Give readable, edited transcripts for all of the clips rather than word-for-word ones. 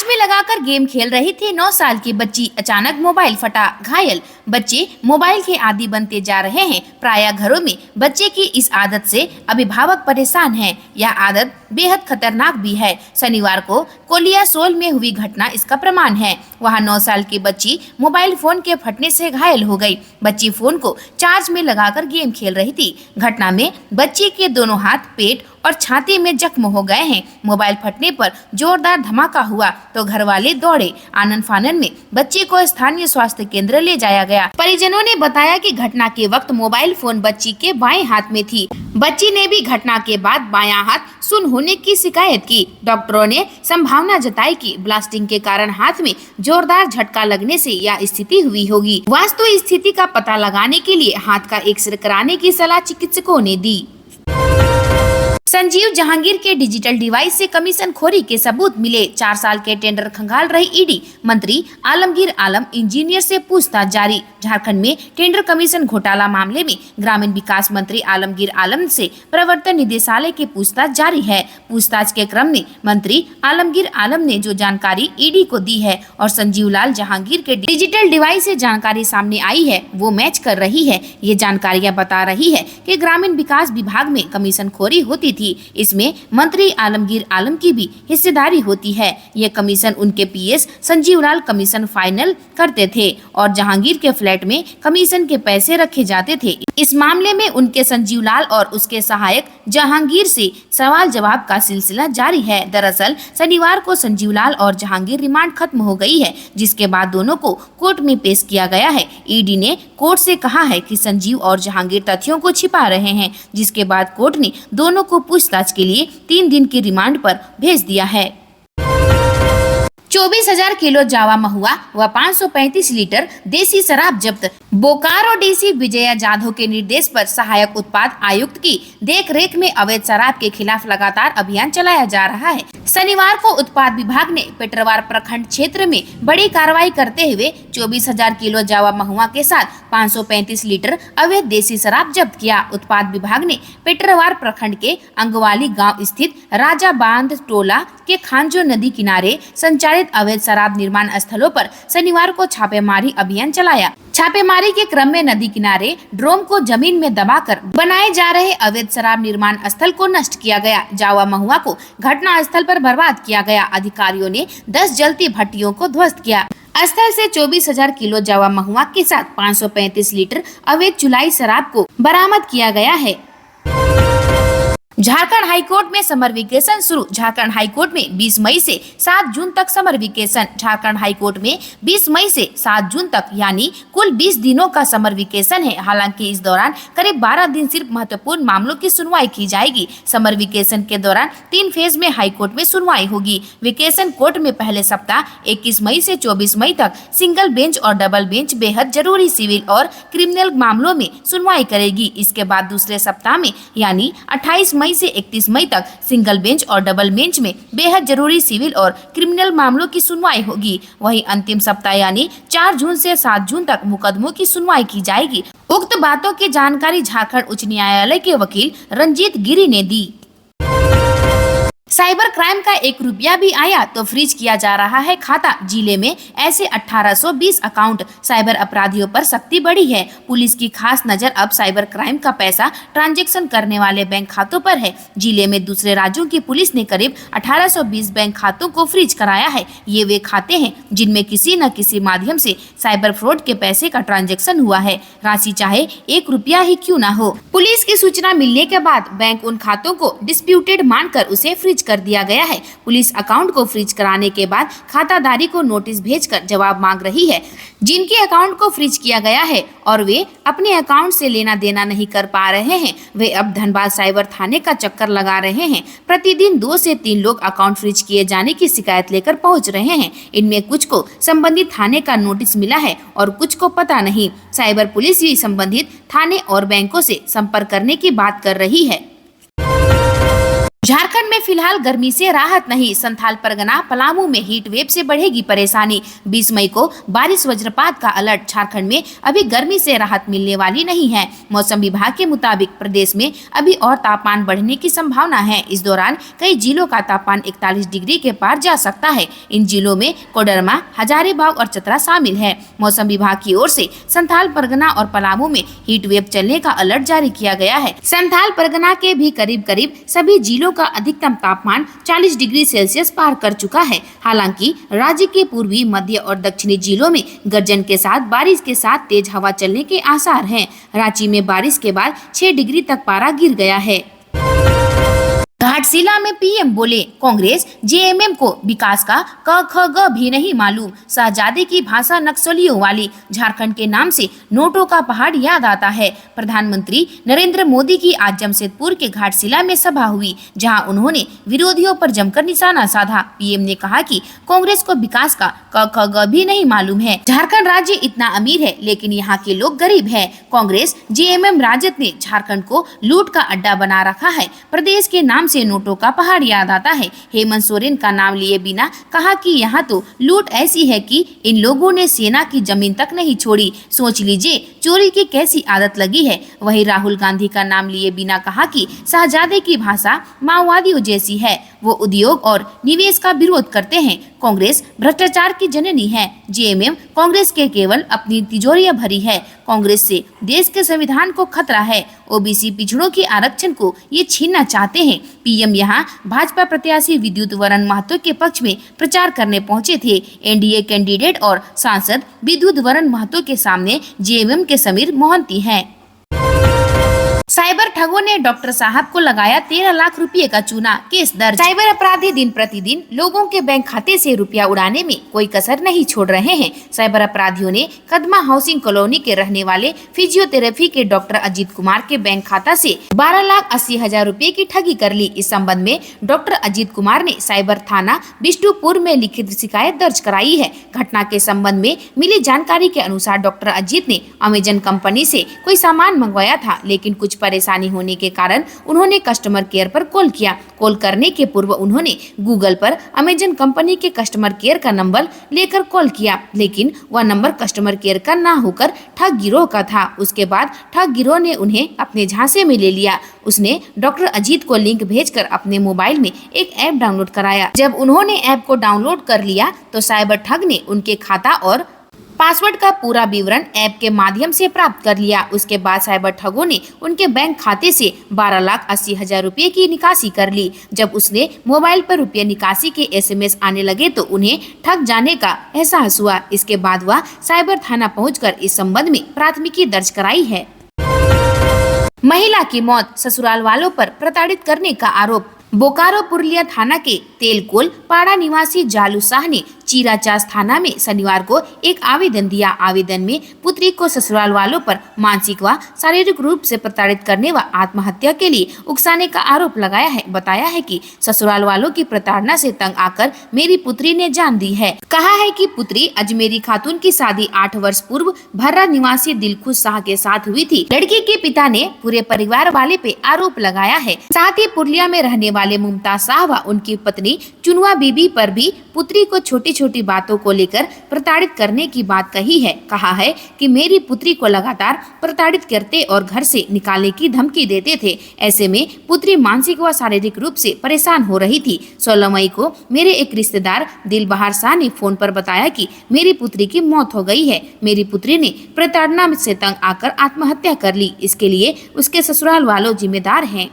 Charge में लगाकर game खेल रही थी 9 साल की बच्ची, अचानक मोबाइल फटा, घायल। बच्चे मोबाइल के आदी बनते जा रहे हैं। प्रायः घरों में बच्चे की इस आदत से अभिभावक परेशान हैं। यह आदत बेहद खतरनाक भी है। शनिवार को कोलियासोल में हुई घटना इसका प्रमाण है। वहां 9 साल की बच्ची मोबाइल फोन के फटने से घायल हो गई। बच्ची फोन को चार्ज में लगाकर गेम खेल रही थी। घटना में बच्ची के दोनों हाथ, पेट और छाती में जख्म हो गए हैं। मोबाइल फटने पर जोरदार धमाका हुआ तो घर वाले दौड़े। आनन फानन में बच्ची को स्थानीय स्वास्थ्य केंद्र ले जाया गया। परिजनों ने बताया कि घटना के वक्त मोबाइल फोन बच्ची के बाएं हाथ में थी। बच्ची ने भी घटना के बाद बायां हाथ सुन्न होने की शिकायत की। डॉक्टरों ने संभावना जताई कि ब्लास्टिंग के कारण हाथ में जोरदार झटका लगने से यह स्थिति हुई होगी। वास्तु स्थिति का पता लगाने के लिए हाथ का एक्सरे कराने की सलाह चिकित्सकों ने दी। संजीव जहांगीर के डिजिटल डिवाइस से कमीशन खोरी के सबूत मिले। 4 साल के टेंडर खंगाल रही ईडी। मंत्री आलमगीर आलम इंजीनियर से पूछताछ जारी। झारखंड में टेंडर कमीशन घोटाला मामले में ग्रामीण विकास मंत्री आलमगीर आलम से प्रवर्तन निदेशालय की पूछताछ जारी है। पूछताछ के क्रम में मंत्री आलमगीर आलम ने जो जानकारी ईडी को दी है और संजीव लाल जहांगीर के डिजिटल डिवाइस से जानकारी सामने आई है वो मैच कर रही है। ये जानकारियां बता रही है कि ग्रामीण विकास विभाग में कमीशन खोरी होती थी। इसमें मंत्री आलमगीर आलम की भी हिस्सेदारी होती है। ये कमीशन उनके पीएस संजीव लाल कमीशन फाइनल करते थे और जहांगीर के फ्लैट में कमीशन के पैसे रखे जाते थे। इस मामले में उनके संजीव लाल और उसके सहायक जहांगीर से सवाल जवाब का सिलसिला जारी है। दरअसल शनिवार को संजीव लाल और जहांगीर रिमांड खत्म हो गई है, जिसके बाद दोनों को कोर्ट में पेश किया गया है। ईडी ने कोर्ट से कहा है कि संजीव और जहांगीर तथ्यों को छिपा रहे हैं, जिसके बाद कोर्ट ने दोनों को पूछताछ के लिए 3 दिन की रिमांड पर भेज दिया है। 24,000 किलो जावा महुआ व 535 लीटर देसी शराब जब्त। बोकारो डीसी विजया जाधव के निर्देश पर सहायक उत्पाद आयुक्त की देखरेख में अवैध शराब के खिलाफ लगातार अभियान चलाया जा रहा है। शनिवार को उत्पाद विभाग ने पेटरवार प्रखंड क्षेत्र में बड़ी कार्रवाई करते हुए 24,000 किलो जावा महुआ के साथ 535 लीटर अवैध देसी शराब जब्त किया। उत्पाद विभाग ने पेटरवार प्रखंड के अंगवाली गाँव स्थित राजा बांध टोला के खांजो नदी किनारे संचालित अवैध शराब निर्माण स्थलों पर शनिवार को छापेमारी अभियान चलाया। छापेमारी के क्रम में नदी किनारे ड्रोम को जमीन में दबाकर बनाए जा रहे अवैध शराब निर्माण स्थल को नष्ट किया गया। जावा महुआ को घटना स्थल पर बर्बाद किया गया। अधिकारियों ने 10 जलती भट्टियों को ध्वस्त किया। स्थल से 24,000 किलो जावा महुआ के साथ 535 लीटर अवैध चुलाई शराब को बरामद किया गया है। झारखंड हाईकोर्ट में समर वेकेशन शुरू। झारखंड हाईकोर्ट में 20 मई से 7 जून तक समर वेकेशन। झारखंड हाईकोर्ट में 20 मई से 7 जून तक यानी कुल 20 दिनों का समर वेकेशन है। हालांकि इस दौरान करीब 12 दिन सिर्फ महत्वपूर्ण मामलों की सुनवाई की जाएगी। समर वेकेशन के दौरान 3 फेज में हाईकोर्ट में सुनवाई होगी। वेकेशन कोर्ट में पहले सप्ताह 21 मई से 24 मई तक सिंगल बेंच और डबल बेंच बेहद जरूरी सिविल और क्रिमिनल मामलों में सुनवाई करेगी। इसके बाद दूसरे सप्ताह में यानी 28 मई से 31 मई तक सिंगल बेंच और डबल बेंच में बेहद जरूरी सिविल और क्रिमिनल मामलों की सुनवाई होगी। वहीं अंतिम सप्ताह यानी 4 जून से 7 जून तक मुकदमों की सुनवाई की जाएगी। उक्त बातों की जानकारी झारखंड उच्च न्यायालय के वकील रंजीत गिरी ने दी। साइबर क्राइम का 1 रुपया भी आया तो फ्रीज किया जा रहा है खाता। जिले में ऐसे 1820 अकाउंट। साइबर अपराधियों पर सख्ती बढ़ी है। पुलिस की खास नजर अब साइबर क्राइम का पैसा ट्रांजैक्शन करने वाले बैंक खातों पर है। जिले में दूसरे राज्यों की पुलिस ने करीब 1820 बैंक खातों को फ्रीज कराया है। ये वे खाते हैं जिनमें किसी न किसी माध्यम से साइबर फ्रॉड के पैसे का ट्रांजैक्शन हुआ है, राशि चाहे 1 रुपया ही क्यों न हो। पुलिस की सूचना मिलने के बाद बैंक उन खातों को डिस्प्यूटेड मानकर उसे फ्रीज कर दिया गया है। पुलिस अकाउंट को फ्रीज कराने के बाद खाताधारी को नोटिस भेजकर जवाब मांग रही है। जिनके अकाउंट को फ्रीज किया गया है और वे अपने अकाउंट से लेना देना नहीं कर पा रहे हैं, वे अब धनबाद साइबर थाने का चक्कर लगा रहे हैं। प्रतिदिन 2 से 3 लोग अकाउंट फ्रीज किए जाने की शिकायत लेकर पहुंच रहे हैं। इनमें कुछ को संबंधित थाने का नोटिस मिला है और कुछ को पता नहीं। साइबर पुलिस भी संबंधित थाने और बैंकों से संपर्क करने की बात कर रही है। झारखंड में फिलहाल गर्मी से राहत नहीं। संथाल परगना पलामू में हीट वेव से बढ़ेगी परेशानी। 20 मई को बारिश वज्रपात का अलर्ट। झारखंड में अभी गर्मी से राहत मिलने वाली नहीं है। मौसम विभाग के मुताबिक प्रदेश में अभी और तापमान बढ़ने की संभावना है। इस दौरान कई जिलों का तापमान 41 डिग्री के पार जा सकता है। इन जिलों में कोडरमा, हजारीबाग और चतरा शामिल है। मौसम विभाग की ओर से संथाल परगना और पलामू में हीट वेव चलने का अलर्ट जारी किया गया है। संथाल परगना के भी करीब सभी जिलों का अधिकतम तापमान 40 डिग्री सेल्सियस पार कर चुका है। हालांकि राज्य के पूर्वी, मध्य और दक्षिणी जिलों में गर्जन के साथ बारिश के साथ तेज हवा चलने के आसार हैं। रांची में बारिश के बाद 6 डिग्री तक पारा गिर गया है। घाटशिला में पीएम बोले, कांग्रेस जेएमएम को विकास का क ख ग भी नहीं मालूम। शहजादे की भाषा नक्सलियों वाली। झारखंड के नाम से नोटों का पहाड़ याद आता है। प्रधानमंत्री नरेंद्र मोदी की आज जमशेदपुर के घाटशिला में सभा हुई, जहां उन्होंने विरोधियों पर जमकर निशाना साधा। पीएम ने कहा कि कांग्रेस को विकास का क ख ग भी नहीं मालूम है। झारखंड राज्य इतना अमीर है, लेकिन यहाँ के लोग गरीब है। कांग्रेस जेएमएम राजद ने झारखंड को लूट का अड्डा बना रखा है। प्रदेश के नाम से नोटों का पहाड़ याद आता है। हेमंत सोरेन का नाम लिए बिना कहा कि यहाँ तो लूट ऐसी है कि इन लोगों ने सेना की जमीन तक नहीं छोड़ी। सोच लीजिए चोरी की कैसी आदत लगी है। वहीं राहुल गांधी का नाम लिए बिना कहा कि शहजादे की भाषा माओवादियों जैसी है। वो उद्योग और निवेश का विरोध करते हैं। कांग्रेस भ्रष्टाचार की जननी है। जेएमएम कांग्रेस के केवल अपनी तिजोरियां भरी है। कांग्रेस से देश के संविधान को खतरा है। ओबीसी पिछड़ों के आरक्षण को ये छीनना चाहते हैं। पीएम यहां भाजपा प्रत्याशी विद्युत वरण महतो के पक्ष में प्रचार करने पहुंचे थे। एनडीए कैंडिडेट और सांसद विद्युत वरण महतो के सामने जेएमएम के समीर मोहंती हैं। साइबर ठगों ने डॉक्टर साहब को लगाया 13 लाख रुपए का चूना। केस दर्ज। साइबर अपराधी दिन प्रतिदिन लोगों के बैंक खाते से रुपया उड़ाने में कोई कसर नहीं छोड़ रहे हैं। साइबर अपराधियों ने कदमा हाउसिंग कॉलोनी के रहने वाले फिजियोथेरेपी के डॉक्टर अजीत कुमार के बैंक खाता से 12,80,000 रुपए की ठगी कर ली। इस संबंध में डॉक्टर अजीत कुमार ने साइबर थाना बिष्टुपुर में लिखित शिकायत दर्ज कराई है। घटना के संबंध में मिली जानकारी के अनुसार डॉक्टर अजीत ने अमेजन कंपनी से कोई सामान मंगवाया था, लेकिन कुछ परेशानी होने के कारण उन्होंने कस्टमर केयर पर कॉल किया। कॉल करने के पूर्व उन्होंने गूगल पर अमेजन कंपनी के कस्टमर केयर का नंबर लेकर कॉल किया, लेकिन वह नंबर कस्टमर केयर का ना होकर ठग गिरोह का था। उसके बाद ठग गिरोह ने उन्हें अपने झांसे में ले लिया। उसने डॉक्टर अजीत को लिंक भेजकर अपने मोबाइल में एक ऐप डाउनलोड कराया। जब उन्होंने ऐप को डाउनलोड कर लिया तो साइबर ठग ने उनके खाता और पासवर्ड का पूरा विवरण ऐप के माध्यम से प्राप्त कर लिया। उसके बाद साइबर ठगों ने उनके बैंक खाते से 12,80,000 रुपए की निकासी कर ली। जब उसने मोबाइल पर रुपये निकासी के एसएमएस आने लगे तो उन्हें ठग जाने का एहसास हुआ। इसके बाद वह साइबर थाना पहुंचकर इस संबंध में प्राथमिकी दर्ज कराई है। महिला की मौत, ससुराल वालों पर प्रताड़ित करने का आरोप। बोकारो पुरुलिया थाना के तेलकोल पाड़ा निवासी जालू शाह ने चीराचास थाना में शनिवार को एक आवेदन दिया। आवेदन में पुत्री को ससुराल वालों पर मानसिक व शारीरिक रूप से प्रताड़ित करने व आत्महत्या के लिए उकसाने का आरोप लगाया है। बताया है कि ससुराल वालों की प्रताड़ना से तंग आकर मेरी पुत्री ने जान दी है। कहा है कि पुत्री अजमेरी खातून की शादी 8 वर्ष पूर्व भर्रा निवासी दिलखुश शाह के साथ हुई थी। लड़की के पिता ने पूरे परिवार वाले पे आरोप लगाया है। साथ ही पुरुलिया में रहने वाले मुमताज शाह व उनकी पत्नी चुनवा बीबी पर भी पुत्री को छोटी छोटी बातों को लेकर प्रताड़ित करने की बात कही है। कहा है कि मेरी पुत्री को लगातार प्रताड़ित करते और घर से निकालने की धमकी देते थे। ऐसे में पुत्री मानसिक व शारीरिक रूप से परेशान हो रही थी। 16 मई को मेरे एक रिश्तेदार दिलबहार शाह ने फोन पर बताया कि मेरी पुत्री की मौत हो गई है। मेरी पुत्री ने प्रताड़ना से तंग आकर आत्महत्या कर ली। इसके लिए उसके ससुराल वालों जिम्मेदार हैं।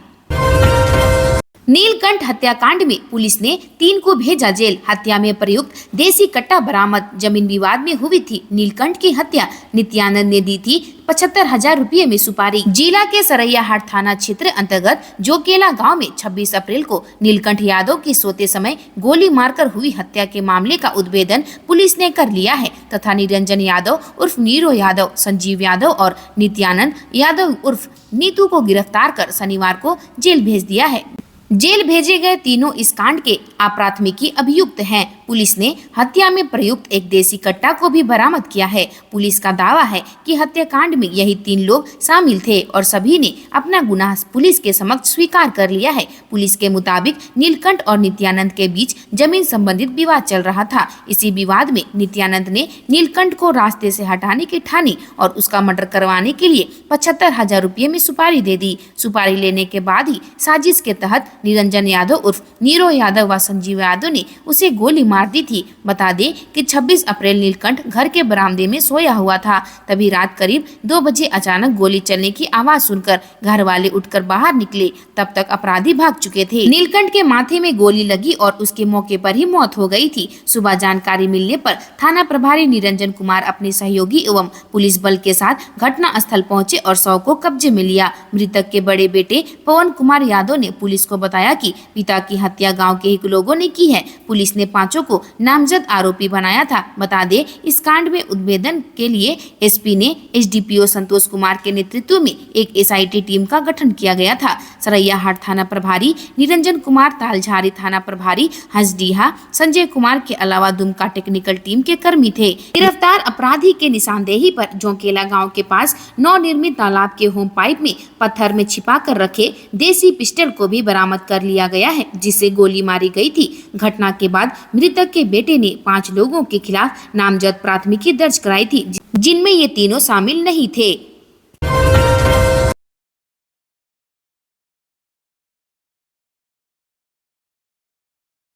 नीलकंठ हत्याकांड में पुलिस ने 3 को भेजा जेल। हत्या में प्रयुक्त देसी कट्टा बरामद। जमीन विवाद में हुई थी नीलकंठ की हत्या। नित्यानंद ने दी थी 75,000 रुपये में सुपारी। जिला के सरैयाहाट थाना क्षेत्र अंतर्गत जोकेला गांव में 26 अप्रैल को नीलकंठ यादव की सोते समय गोली मारकर हुई हत्या के मामले का उद्भेदन पुलिस ने कर लिया है तथा निरंजन यादव उर्फ नीरो यादव, संजीव यादव और नित्यानंद यादव उर्फ नीतू को गिरफ्तार कर शनिवार को जेल भेज दिया है। जेल भेजे गए तीनों इस कांड के अप्राथमिकी अभियुक्त हैं। पुलिस ने हत्या में प्रयुक्त एक देसी कट्टा को भी बरामद किया है। पुलिस का दावा है कि हत्याकांड में यही 3 लोग शामिल थे और सभी ने अपना गुनाह पुलिस के समक्ष स्वीकार कर लिया है। पुलिस के मुताबिक नीलकंठ और नित्यानंद के बीच जमीन संबंधित विवाद चल रहा था। इसी विवाद में नित्यानंद ने नीलकंठ को रास्ते से हटाने की ठानी और उसका मर्डर करवाने के लिए 75,000 रुपये में सुपारी दे दी। सुपारी लेने के बाद ही साजिश के तहत निरंजन यादव उर्फ नीरो यादव व संजीव यादव ने उसे गोली मार दी थी। बता दें कि 26 अप्रैल नीलकंठ घर के बरामदे में सोया हुआ था। तभी रात करीब 2 बजे अचानक गोली चलने की आवाज सुनकर घर वाले उठकर बाहर निकले। तब तक अपराधी भाग चुके थे। नीलकंठ के माथे में गोली लगी और उसके मौके पर ही मौत हो गई थी। सुबह जानकारी मिलने पर थाना प्रभारी निरंजन कुमार अपने सहयोगी एवं पुलिस बल के साथ घटना स्थल पहुंचे और शव को कब्जे में लिया। मृतक के बड़े बेटे पवन कुमार यादव ने पुलिस को बताया कि पिता की हत्या गांव के ही लोगों ने की है। पुलिस ने 5 को नामजद आरोपी बनाया था। बता दें इस कांड में उद्भेदन के लिए एसपी ने एसडीपीओ संतोष कुमार के नेतृत्व में एक एसआईटी टीम का गठन किया गया था। सरैयाहाट थाना प्रभारी निरंजन कुमार, तालझारी थाना प्रभारी हंसडीहा संजय कुमार के अलावा दुमका टेक्निकल टीम के कर्मी थे। गिरफ्तार अपराधी के निशानदेही पर जोंकेला गाँव के पास नवनिर्मित तालाब के होम पाइप में पत्थर में छिपा कर रखे देसी पिस्टल को भी बरामद कर लिया गया है, जिससे गोली मारी गई थी। घटना के बाद मृतक के बेटे ने 5 लोगों के खिलाफ नामजद प्राथमिकी दर्ज कराई थी, जिनमें ये तीनों शामिल नहीं थे।